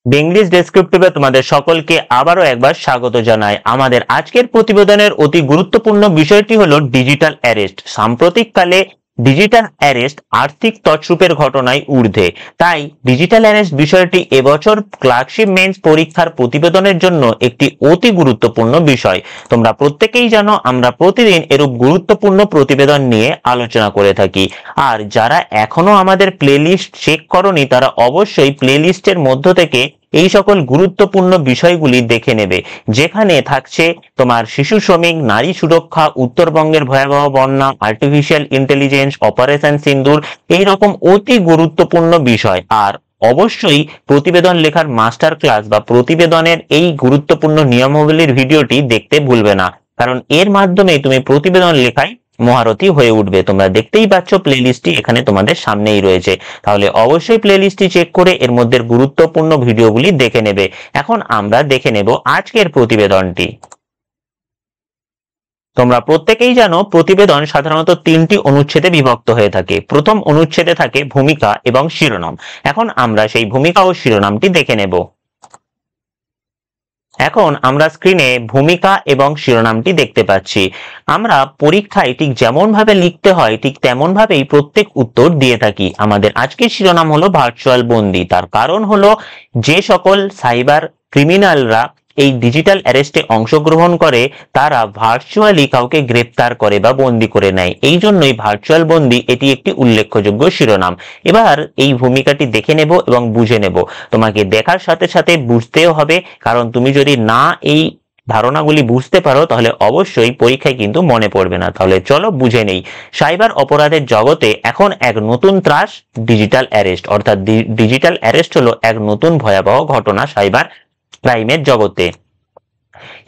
বেঙ্গলিশ ডেসক্রিপটিভে তোমাদের সকলকে আবারও একবার স্বাগত জানাই। আমাদের আজকের প্রতিবেদনের অতি গুরুত্বপূর্ণ বিষয়টি হলো ডিজিটাল অ্যারেস্ট। সাম্প্রতিককালে ডিজিটাল অ্যারেস্ট আর্থিক তছরূপের ঘটনায় ঊর্ধ্বে। তাই ডিজিটাল অ্যারেস্ট বিষয়টি এবছর ক্লার্কশিপ মেন্স পরীক্ষার প্রতিবেদনের জন্য একটি অতি গুরুত্বপূর্ণ বিষয়। তোমরা প্রত্যেকেই জানো আমরা প্রতিদিন এরূপ গুরুত্বপূর্ণ প্রতিবেদন নিয়ে আলোচনা করে থাকি। আর যারা এখনো আমাদের প্লেলিস্ট চেক করনি তারা অবশ্যই প্লেলিস্টের মধ্য থেকে এই সকল গুরুত্বপূর্ণ বিষয়গুলি দেখে নেবে, যেখানে থাকছে তোমার শিশু শ্রমিক, নারী সুরক্ষা, উত্তরবঙ্গের ভয়াবহ বন্যা, আর্টিফিশিয়াল ইন্টেলিজেন্স, অপারেশন সিন্দুর, এইরকম অতি গুরুত্বপূর্ণ বিষয়। আর অবশ্যই প্রতিবেদন লেখার মাস্টার ক্লাস বা প্রতিবেদনের এই গুরুত্বপূর্ণ নিয়মাবলীর ভিডিওটি দেখতে ভুলবে না, কারণ এর মাধ্যমে তুমি প্রতিবেদন লেখায় মহারথী হয়ে উঠবে। তোমরা দেখতেই পাচ্ছ প্লেলিস্টটি এখানে তোমাদের সামনেই রয়েছে, তাহলে অবশ্যই প্লেলিস্টটি চেক করে এর মধ্যে গুরুত্বপূর্ণ ভিডিওগুলি দেখে নেবে। এখন আমরা দেখে নেব আজকের প্রতিবেদনটি। তোমরা প্রত্যেকেই জানো প্রতিবেদন সাধারণত তিনটি অনুচ্ছেদে বিভক্ত হয়ে থাকে। প্রথম অনুচ্ছেদে থাকে ভূমিকা এবং শিরোনাম। এখন আমরা সেই ভূমিকা ও শিরোনামটি দেখে নেব। এখন আমরা স্ক্রিনে ভূমিকা এবং শিরোনামটি দেখতে পাচ্ছি। আমরা পরীক্ষায় ঠিক যেমন ভাবে লিখতে হয় ঠিক তেমন ভাবেই প্রত্যেক উত্তর দিয়ে থাকি। আমাদের আজকের শিরোনাম হলো ভার্চুয়াল বন্দি। তার কারণ হলো যে সকল সাইবার ক্রিমিনালরা এই ডিজিটাল অ্যারেস্টে অংশগ্রহণ করে তারা ভার্চুয়ালি কাউকে গ্রেপ্তার করে বা বন্দি করে নেয়, এই জন্যই ভার্চুয়াল বন্দি এটি একটি উল্লেখযোগ্য শিরোনাম। এবার এই ভূমিকাটি দেখে নেব এবং বুঝে নেব। তোমাকে দেখার সাথে সাথে বুঝতেও হবে, কারণ তুমি যদি না এই ধারণাগুলি বুঝতে পারো তাহলে অবশ্যই পরীক্ষায় কিন্তু মনে পড়বে না। তাহলে চলো বুঝে নেই। সাইবার অপরাধের জগতে এখন এক নতুন ত্রাস ডিজিটাল অ্যারেস্ট, অর্থাৎ ডিজিটাল অ্যারেস্ট হলো এক নতুন ভয়াবহ ঘটনা সাইবার ক্রাইমের জগতে।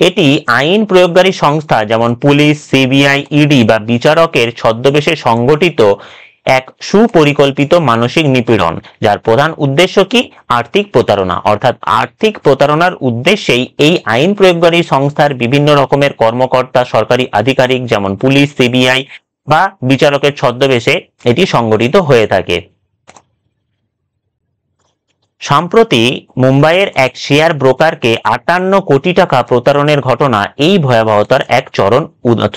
এটি আইন প্রয়োগকারী সংস্থা যেমন পুলিশ, সিবিআই, ইডি বা বিচারকের ছদ্মবেশে সংগঠিত এক সুপরিকল্পিত মানসিক নিপীড়ন, যার প্রধান উদ্দেশ্য কি? আর্থিক প্রতারণা। অর্থাৎ আর্থিক প্রতারণার উদ্দেশ্যেই এই আইন প্রয়োগকারী সংস্থার বিভিন্ন রকমের কর্মকর্তা, সরকারি আধিকারিক যেমন পুলিশ, সিবিআই বা বিচারকের ছদ্মবেশে এটি সংগঠিত হয়ে থাকে। সম্প্রতি মুম্বাইয়ের এক শেয়ার ব্রোকারকে 58 কোটি টাকা প্রতারণের ঘটনা এই ভয়াবহতার এক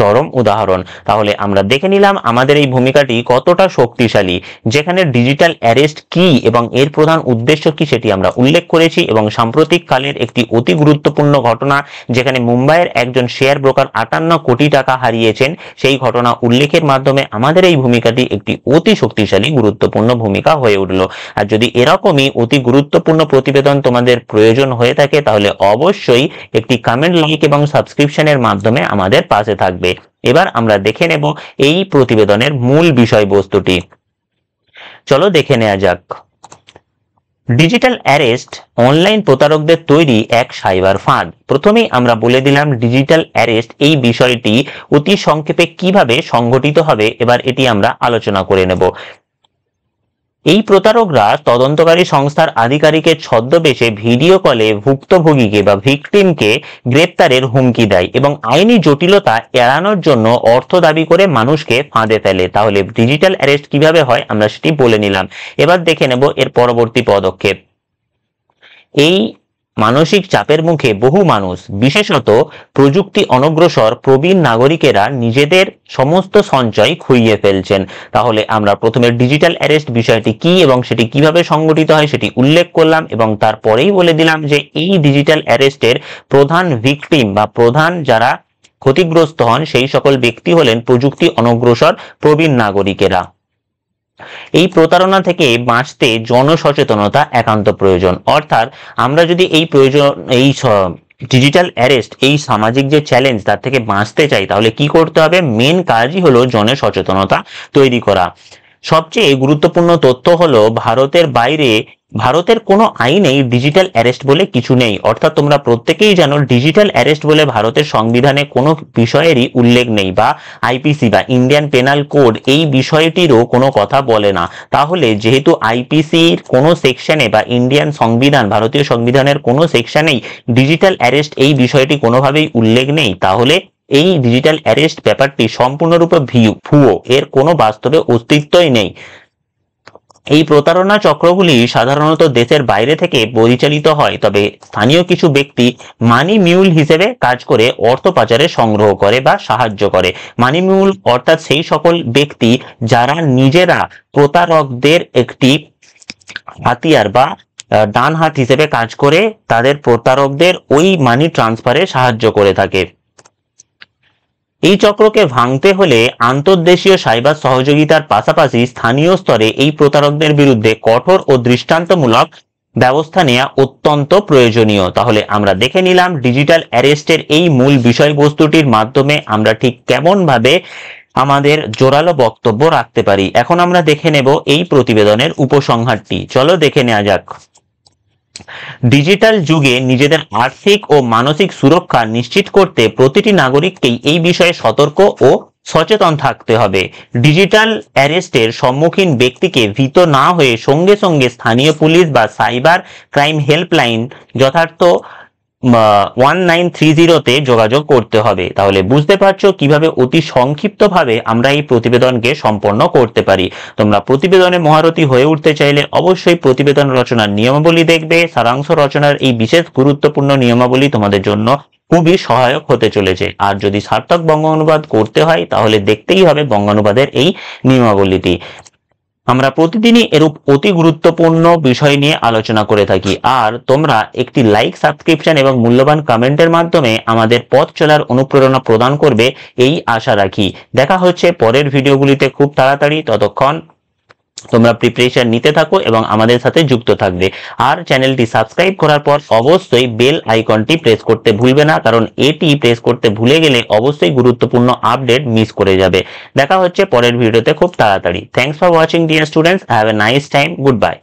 চরম উদাহরণ। তাহলে আমরা দেখে নিলাম আমাদের এই ভূমিকাটি কতটা শক্তিশালী, যেখানে ডিজিটাল অ্যারেস্ট কি এবং এর প্রধান উদ্দেশ্য কি সেটি আমরা উল্লেখ করেছি, এবং সাম্প্রতিক কালের একটি অতি গুরুত্বপূর্ণ ঘটনা যেখানে মুম্বাইয়ের একজন শেয়ার ব্রোকার 58 কোটি টাকা হারিয়েছেন, সেই ঘটনা উল্লেখের মাধ্যমে আমাদের এই ভূমিকাটি একটি অতি শক্তিশালী গুরুত্বপূর্ণ ভূমিকা হয়ে উঠল। আর যদি এরকমই অতি গুরুত্বপূর্ণ প্রতিবেদন তোমাদের প্রয়োজন হয়ে থাকে তাহলে অবশ্যই একটি কমেন্ট, লাইক এবং সাবস্ক্রিপশনের মাধ্যমে আমাদের পাশে থাকবে। এবার আমরা দেখে নেব এই প্রতিবেদনের মূল বিষয়বস্তুটি। চলো দেখে নেওয়া যাক। ডিজিটাল অ্যারেস্ট অনলাইন প্রতারকদের তৈরি এক সাইবার ফাঁদ। প্রথমেই আমরা বলে দিলাম ডিজিটাল অ্যারেস্ট এই বিষয়টি অতি সংক্ষেপে কিভাবে সংগঠিত হবে, এবার এটি আমরা আলোচনা করে নেব। এই প্রতারকরা তদন্তকারী সংস্থার আধিকারিকের ছদ্মবেশে ভিডিও কলে ভুক্তভোগীকে বা ভিকটিমকে গ্রেপ্তারের হুমকি দেয় এবং আইনি জটিলতা এড়ানোর জন্য অর্থ দাবি করে মানুষকে ফাঁদে ফেলে। তাহলে ডিজিটাল অ্যারেস্ট কিভাবে হয় আমরা সেটি বলে নিলাম। এবার দেখে নেব এর পরবর্তী পদক্ষেপ। এই মানসিক চাপের মুখে বহু মানুষ, বিশেষত প্রযুক্তি অনগ্রসর প্রবীণ নাগরিকেরা নিজেদের সমস্ত সঞ্চয় খুইয়ে ফেলছেন। তাহলে আমরা প্রথমে ডিজিটাল অ্যারেস্ট বিষয়টি কি এবং সেটি কিভাবে সংগঠিত হয় সেটি উল্লেখ করলাম, এবং তারপরেই বলে দিলাম যে এই ডিজিটাল অ্যারেস্টের প্রধান ভিকটিম বা প্রধান যারা ক্ষতিগ্রস্ত হন সেই সকল ব্যক্তি হলেন প্রযুক্তি অনগ্রসর প্রবীণ নাগরিকেরা। এই প্রতারণা থেকে বাঁচতে জনসচেতনতা একান্ত প্রয়োজন। অর্থাৎ আমরা যদি এই ডিজিটাল অ্যারেস্ট এই সামাজিক যে চ্যালেঞ্জ তার থেকে বাঁচতে চাই তাহলে কি করতে হবে? মেন কাজই হলো জনসচেতনতা তৈরি করা। সবচেয়ে গুরুত্বপূর্ণ তথ্য হলো ভারতের কোনো আইনেই ডিজিটাল অ্যারেস্ট বলে কিছু নেই। অর্থাৎ তোমরা প্রত্যেকেই জানো ডিজিটাল অ্যারেস্ট বলে ভারতের সংবিধানে কোনো বিষয়েরই উল্লেখ নেই, বা আইপিসি বা ইন্ডিয়ান পেনাল কোড এই বিষয়টিরও কোনো কথা বলে না। তাহলে যেহেতু আইপিসির কোনো সেকশনে বা ইন্ডিয়ান সংবিধান, ভারতীয় সংবিধানের কোনো সেকশনেই ডিজিটাল অ্যারেস্ট এই বিষয়টি কোনোভাবেই উল্লেখ নেই, তাহলে এই ডিজিটাল অ্যারেস্ট ব্যাপারটি সম্পূর্ণরূপে ভুয়ো, এর কোনো বাস্তবে অস্তিত্বই নেই। এই প্রতারণা চক্রগুলি সাধারণত দেশের বাইরে থেকে পরিচালিত হয়, তবে স্থানীয় কিছু ব্যক্তি মানি মিউল হিসেবে কাজ করে অর্থ পাচারে সংগ্রহ করে বা সাহায্য করে। মানি মিউল অর্থাৎ সেই সকল ব্যক্তি যারা নিজেরা প্রতারকদের একটি হাতিয়ার বা ডান হাত হিসেবে কাজ করে তাদের প্রতারকদের ওই মানি ট্রান্সফারে সাহায্য করে থাকে। এই চক্রকে ভাঙতে হলে আন্তর্দেশীয় সাইবার সহযোগিতার পাশাপাশি স্থানীয় স্তরে এই প্রতারকদের বিরুদ্ধে কঠোর ও দৃষ্টান্তমূলক ব্যবস্থা নেওয়া অত্যন্ত প্রয়োজনীয়। তাহলে আমরা দেখে নিলাম ডিজিটাল অ্যারেস্টের এই মূল বিষয়বস্তুটির মাধ্যমে আমরা ঠিক কেমন ভাবে আমাদের জোরালো বক্তব্য রাখতে পারি। এখন আমরা দেখে নেব এই প্রতিবেদনের উপসংহারটি। চলো দেখে নেওয়া যাক। ডিজিটাল যুগে নিজেদের আর্থিক ও মানসিক সুরক্ষা নিশ্চিত করতে প্রতিটি নাগরিককেই এই বিষয়ে সতর্ক ও সচেতন থাকতে হবে। ডিজিটাল অ্যারেস্টের সম্মুখীন ব্যক্তিকে ভীত না হয়ে সঙ্গে সঙ্গে স্থানীয় পুলিশ বা সাইবার ক্রাইম হেল্পলাইন যথার্থ 1930-তে যোগাযোগ করতে হবে। তাহলে বুঝতে পারছো কিভাবে অতি সংক্ষিপ্তভাবে আমরা এই প্রতিবেদনকে সম্পন্ন করতে পারি। তোমরা প্রতিবেদনে মহারথী হয়ে উঠতে চাইলে অবশ্যই প্রতিবেদন রচনার নিয়মাবলী দেখবে। সারাংশ রচনার এই বিশেষ গুরুত্বপূর্ণ নিয়মাবলী তোমাদের জন্য খুবই সহায়ক হতে চলেছে। আর যদি সার্থক বঙ্গানুবাদ করতে হয় তাহলে দেখতেই হবে বঙ্গানুবাদের এই নিয়মাবলীটি। আমরা প্রতিদিনই এরূপ অতি গুরুত্বপূর্ণ বিষয় নিয়ে আলোচনা করে থাকি। আর তোমরা একটি লাইক, সাবস্ক্রিপশন এবং মূল্যবান কমেন্টের মাধ্যমে আমাদের পথ চলার অনুপ্রেরণা প্রদান করবে এই আশা রাখি। দেখা হচ্ছে পরের ভিডিওগুলিতে খুব তাড়াতাড়ি। ততক্ষণ তোমরা প্রিপারেশন নিতে থাকো এবং আমাদের সাথে যুক্ত থাকবে। আর চ্যানেলটি সাবস্ক্রাইব করার পর অবশ্যই বেল আইকনটি প্রেস করতে ভুলবে না, কারণ এটি প্রেস করতে ভুলে গেলে অবশ্যই গুরুত্বপূর্ণ আপডেট মিস করে যাবে। দেখা হচ্ছে পরের ভিডিওতে খুব তাড়াতাড়ি। Thanks for watching dear students, have a nice time, good bye.